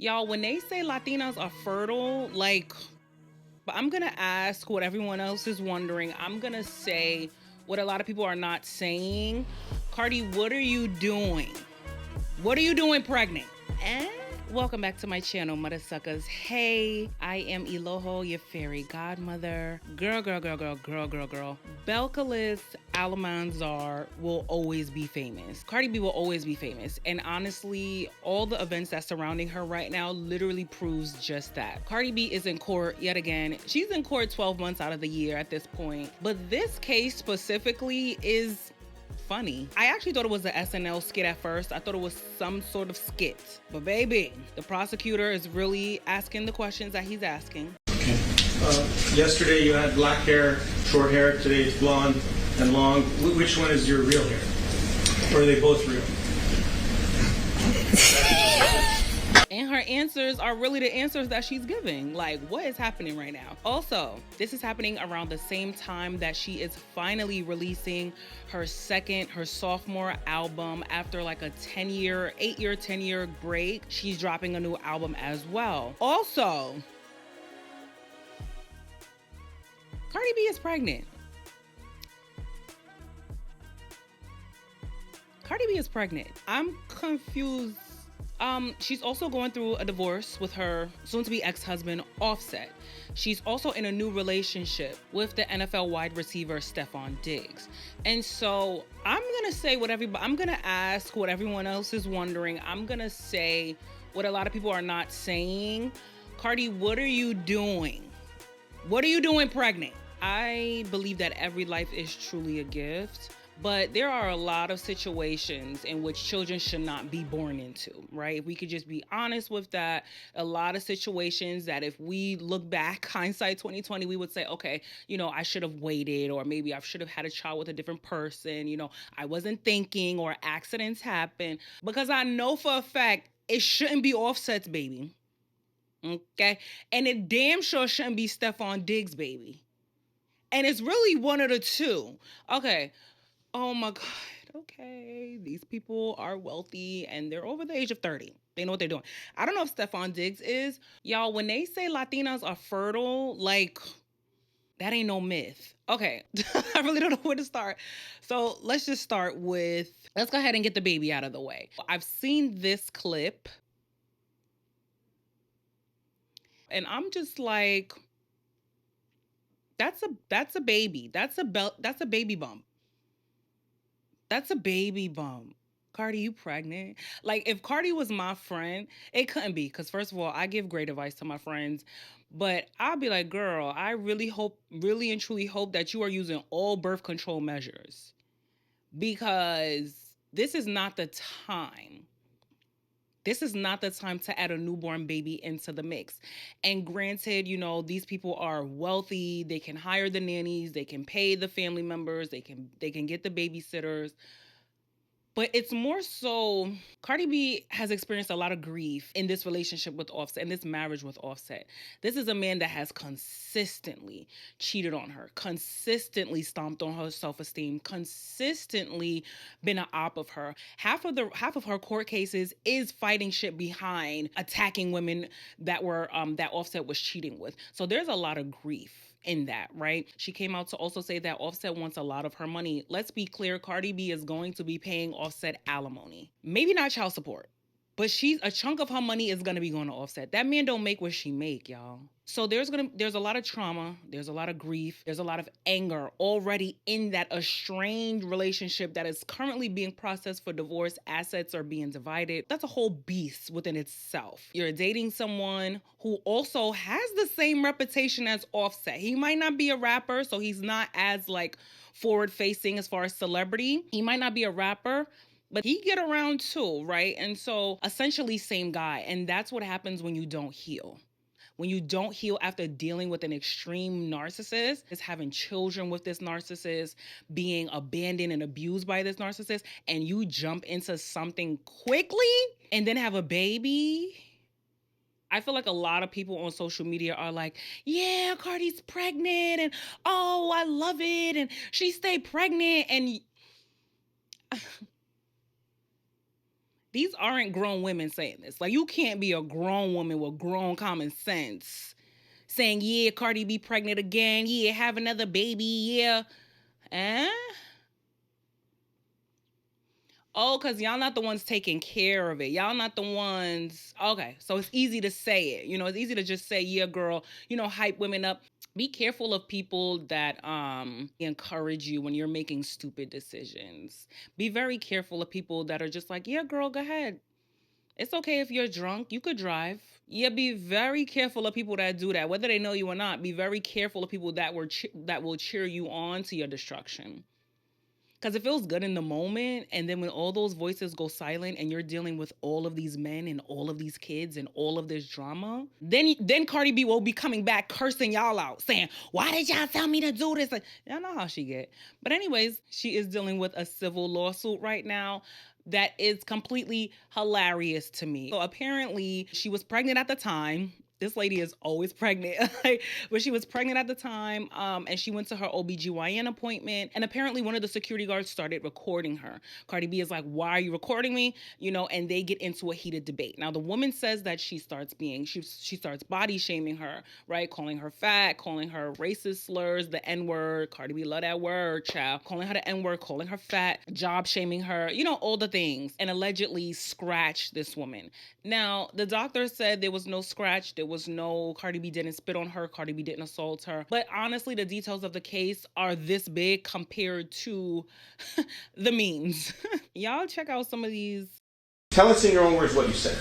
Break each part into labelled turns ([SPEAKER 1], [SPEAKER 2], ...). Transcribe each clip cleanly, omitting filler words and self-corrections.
[SPEAKER 1] Y'all, when they say Latinas are fertile, but I'm gonna ask what everyone else is wondering. I'm gonna say what a lot of people are not saying. Cardi, what are you doing? What are you doing pregnant? Eh? Welcome back to my channel, Mother Suckers. Hey, I am Eloho, your fairy godmother. Girl. Belcalis Alamanzar will always be famous. Cardi B will always be famous. And honestly, all the events that's surrounding her right now literally proves just that. Cardi B is in court yet again. She's in court 12 months out of the year at this point. But this case specifically is funny. I actually thought it was an SNL skit at first. I thought it was some sort of skit. But baby, the prosecutor is really asking the questions that he's asking.
[SPEAKER 2] Okay. Yesterday you had black hair, short hair. Today it's blonde and long. Which one is your real hair? Or are they both real?
[SPEAKER 1] And her answers are really the answers that she's giving. Like, what is happening right now? Also, this is happening around the same time that she is finally releasing her sophomore album after like a 10-year break. She's dropping a new album as well. Also, Cardi B is pregnant. Cardi B is pregnant. I'm confused. She's also going through a divorce with her soon-to-be ex-husband, Offset. She's also in a new relationship with the NFL wide receiver, Stephon Diggs. And so I'm gonna ask what everyone else is wondering. I'm gonna say what a lot of people are not saying. Cardi, what are you doing? What are you doing pregnant? I believe that every life is truly a gift. But there are a lot of situations in which children should not be born into, right? If we could just be honest with that, a lot of situations that if we look back, hindsight 2020, we would say, okay, I should have waited, or maybe I should have had a child with a different person, I wasn't thinking, or accidents happen. Because I know for a fact it shouldn't be Offset's baby, okay? And it damn sure shouldn't be Stephon Diggs' baby. And it's really one of the two. Okay. Oh my God. Okay. These people are wealthy and they're over the age of 30. They know what they're doing. I don't know if Stephon Diggs is. Y'all, when they say Latinas are fertile, that ain't no myth. Okay. I really don't know where to start. So let's just start with, let's go ahead and get the baby out of the way. I've seen this clip and I'm just like, that's a baby. That's a baby bump. That's a baby bump. Cardi, you pregnant? Like, if Cardi was my friend, it couldn't be. Because, first of all, I give great advice to my friends. But I'll be like, girl, I really and truly hope that you are using all birth control measures. Because this is not the time. This is not the time to add a newborn baby into the mix. And granted, these people are wealthy. They can hire the nannies. They can pay the family members. They can get the babysitters. But it's more so, Cardi B has experienced a lot of grief in this relationship with Offset, in this marriage with Offset. This is a man that has consistently cheated on her, consistently stomped on her self-esteem, consistently been an op of her. Half of her court cases is fighting shit behind attacking women that Offset was cheating with. So there's a lot of grief in that, right? She came out to also say that Offset wants a lot of her money. Let's be clear, Cardi B is going to be paying Offset alimony. Maybe not child support, but a chunk of her money is gonna be going to Offset. That man don't make what she make, y'all. So there's a lot of trauma, there's a lot of grief, there's a lot of anger already in that estranged relationship that is currently being processed for divorce. Assets are being divided. That's a whole beast within itself. You're dating someone who also has the same reputation as Offset. He might not be a rapper, so he's not as forward facing as far as celebrity. He might not be a rapper, but he get around too, right? And so essentially same guy. And that's what happens when you don't heal. When you don't heal after dealing with an extreme narcissist, is having children with this narcissist, being abandoned and abused by this narcissist, and you jump into something quickly and then have a baby. I feel like a lot of people on social media are like, yeah, Cardi's pregnant and oh, I love it. And she stayed pregnant and These aren't grown women saying this. Like, you can't be a grown woman with grown common sense saying, yeah, Cardi B pregnant again. Yeah, have another baby. Yeah. Eh? Oh, because y'all not the ones taking care of it. Y'all not the ones. Okay, so it's easy to say it. It's easy to just say, yeah, girl, hype women up. Be careful of people that encourage you when you're making stupid decisions. Be very careful of people that are just like, yeah, girl, go ahead. It's okay if you're drunk. You could drive. Yeah, be very careful of people that do that, whether they know you or not. Be very careful of people that will cheer you on to your destruction. Because it feels good in the moment, and then when all those voices go silent and you're dealing with all of these men and all of these kids and all of this drama, then Cardi B will be coming back cursing y'all out, saying, why did y'all tell me to do this? Like, y'all know how she get. But anyways, she is dealing with a civil lawsuit right now that is completely hilarious to me. So apparently she was pregnant at the time. This lady is always pregnant. But she was pregnant at the time, and she went to her OBGYN appointment, and apparently one of the security guards started recording her. Cardi B is like, why are you recording me? And they get into a heated debate. Now the woman says that she starts body shaming her, right? Calling her fat, calling her racist slurs, the N-word. Cardi B love that word, child. Calling her the N-word, calling her fat, job shaming her, all the things, and allegedly scratched this woman. Now, the doctor said there was no scratch, there was no, Cardi B didn't spit on her, Cardi B didn't assault her. But honestly, the details of the case are this big compared to the memes. Y'all check out some of these.
[SPEAKER 2] Tell us in your own words what you said.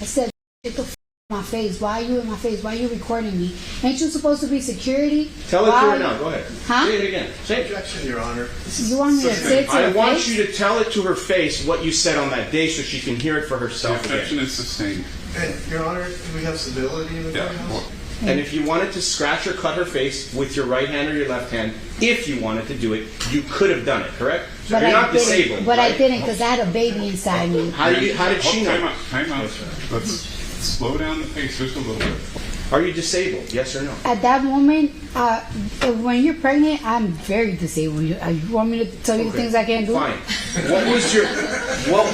[SPEAKER 3] I said, get the f my face. Why are you in my face? Why are you recording me? Ain't you supposed to be security?
[SPEAKER 2] Tell it to her now. Go ahead.
[SPEAKER 3] Huh?
[SPEAKER 2] Say it again. Say it.
[SPEAKER 4] Objection, Your Honor.
[SPEAKER 3] You want me to say it to her
[SPEAKER 2] I want
[SPEAKER 3] face?
[SPEAKER 2] you to tell it to her face what you said on that day so she can hear it for herself
[SPEAKER 5] The objection
[SPEAKER 2] again.
[SPEAKER 5] is sustained.
[SPEAKER 4] And, Your Honor, do we have civility in the courthouse?
[SPEAKER 2] And if you wanted to scratch or cut her face with your right hand or your left hand, if you wanted to do it, you could have done it, correct? So you're not disabled,
[SPEAKER 3] But
[SPEAKER 2] right?
[SPEAKER 3] I didn't, because I had a baby inside me.
[SPEAKER 2] How did she know?
[SPEAKER 5] Time out. Let's slow down the pace just a little bit.
[SPEAKER 2] Are you disabled? Yes or no?
[SPEAKER 3] At that moment, when you're pregnant, I'm very disabled. You want me to tell you the things I can't do?
[SPEAKER 2] Fine. What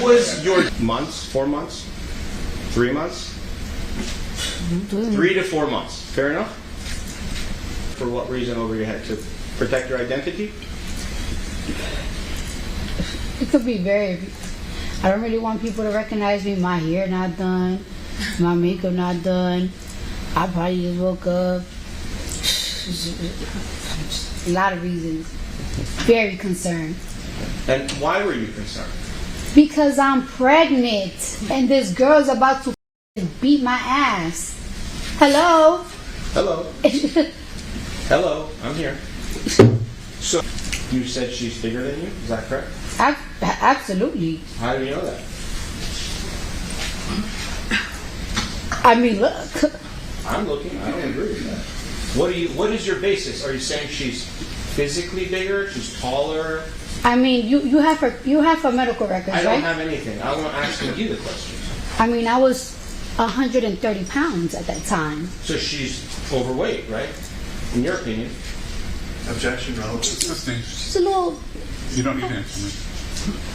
[SPEAKER 2] was your months? 4 months? 3 months? 3 to 4 months. Fair enough? For what reason over your head? To protect your identity?
[SPEAKER 3] It could be I don't really want people to recognize me. My hair not done. My makeup not done. I probably just woke up. A lot of reasons. Very concerned.
[SPEAKER 2] And why were you concerned?
[SPEAKER 3] Because I'm pregnant and this girl's about to beat my ass. Hello?
[SPEAKER 2] Hello. Hello. I'm here. So, you said she's bigger than you? Is that correct?
[SPEAKER 3] Absolutely.
[SPEAKER 2] How do you know that?
[SPEAKER 3] I mean, look.
[SPEAKER 2] I'm looking. I don't agree with that. What is your basis? Are you saying she's physically bigger? She's taller?
[SPEAKER 3] I mean, you have her medical records,
[SPEAKER 2] I don't
[SPEAKER 3] right?
[SPEAKER 2] have anything. I'm asking you the questions.
[SPEAKER 3] I mean, I was 130 pounds at that time.
[SPEAKER 2] So she's overweight, right? In your opinion.
[SPEAKER 4] Objection, relevant.
[SPEAKER 5] Sustained.
[SPEAKER 3] She's a little.
[SPEAKER 5] You don't need to answer me.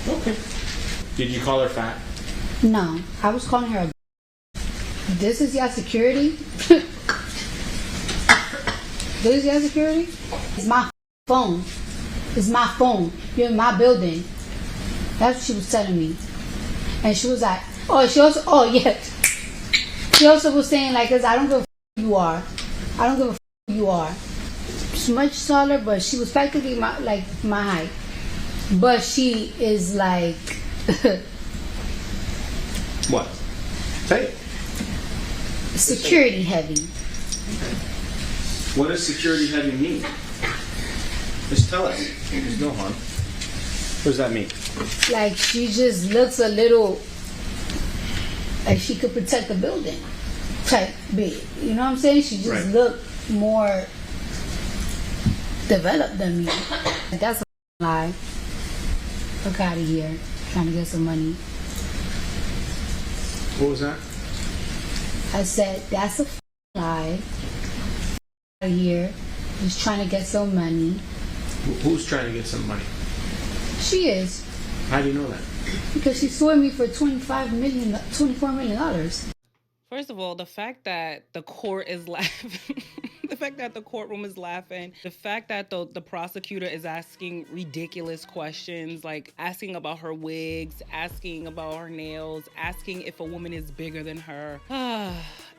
[SPEAKER 2] Okay. Did you call her fat?
[SPEAKER 3] No, I was calling her a. This is your security? This is your security? It's my phone. It's my phone. You're in my building. That's what she was telling me. And she was like, she also was saying, like, 'cause I don't give a f who you are. I don't give a f who you are. She's much taller, but she was practically my height. But she is like...
[SPEAKER 2] What? Say it.
[SPEAKER 3] security heavy.
[SPEAKER 2] What does security heavy mean? Just tell us. There's no harm. What does that mean?
[SPEAKER 3] Like, she just looks a little like she could protect the building type big. You know what I'm saying? She just
[SPEAKER 2] Right.
[SPEAKER 3] looked more developed than me. That's a lie. Fuck out of here. Trying to get some money.
[SPEAKER 2] What was that?
[SPEAKER 3] I said, that's a lie. Out of here. Just trying to get some money.
[SPEAKER 2] Who's trying to get some money?
[SPEAKER 3] She is.
[SPEAKER 2] How do you know that?
[SPEAKER 3] Because she sued me for $24 million.
[SPEAKER 1] First of all, the fact that the court is laughing, the fact that the courtroom is laughing, the fact that the prosecutor is asking ridiculous questions, like asking about her wigs, asking about her nails, asking if a woman is bigger than her.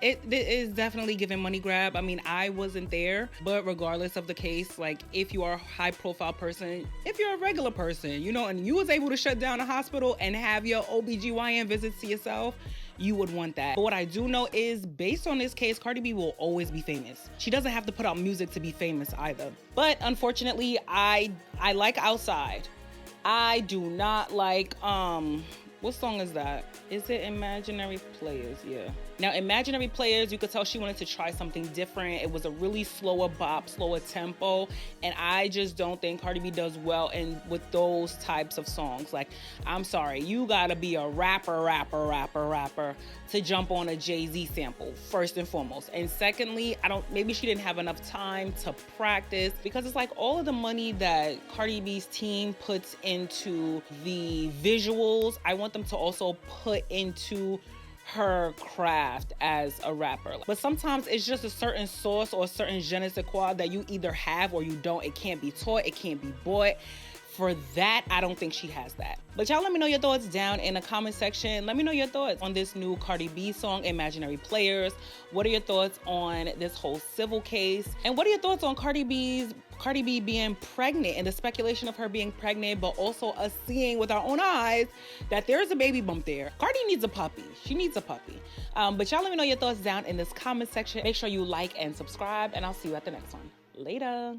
[SPEAKER 1] It is definitely giving money grab. I mean, I wasn't there, but regardless of the case, like if you are a high profile person, if you're a regular person, you know, and you was able to shut down a hospital and have your OBGYN visits to yourself, you would want that. But what I do know is, based on this case, Cardi B will always be famous. She doesn't have to put out music to be famous either. But unfortunately, I like Outside. I do not like, what song is that? Is it Imaginary Players? Yeah. Now, Imaginary Players, you could tell she wanted to try something different. It was a really slower bop, slower tempo, and I just don't think Cardi B does well with those types of songs. Like, I'm sorry, you gotta be a rapper to jump on a Jay-Z sample, first and foremost. And secondly, maybe she didn't have enough time to practice, because it's like all of the money that Cardi B's team puts into the visuals, I want them to also put into her craft as a rapper. But sometimes it's just a certain source or a certain je ne sais quoi that you either have or you don't. It can't be taught, it can't be bought. For that, I don't think she has that. But y'all let me know your thoughts down in the comment section. Let me know your thoughts on this new Cardi B song, Imaginary Players. What are your thoughts on this whole civil case? And what are your thoughts on Cardi B being pregnant and the speculation of her being pregnant, but also us seeing with our own eyes that there's a baby bump there? Cardi needs a puppy. She needs a puppy. But y'all let me know your thoughts down in this comment section. Make sure you like and subscribe, and I'll see you at the next one. Later.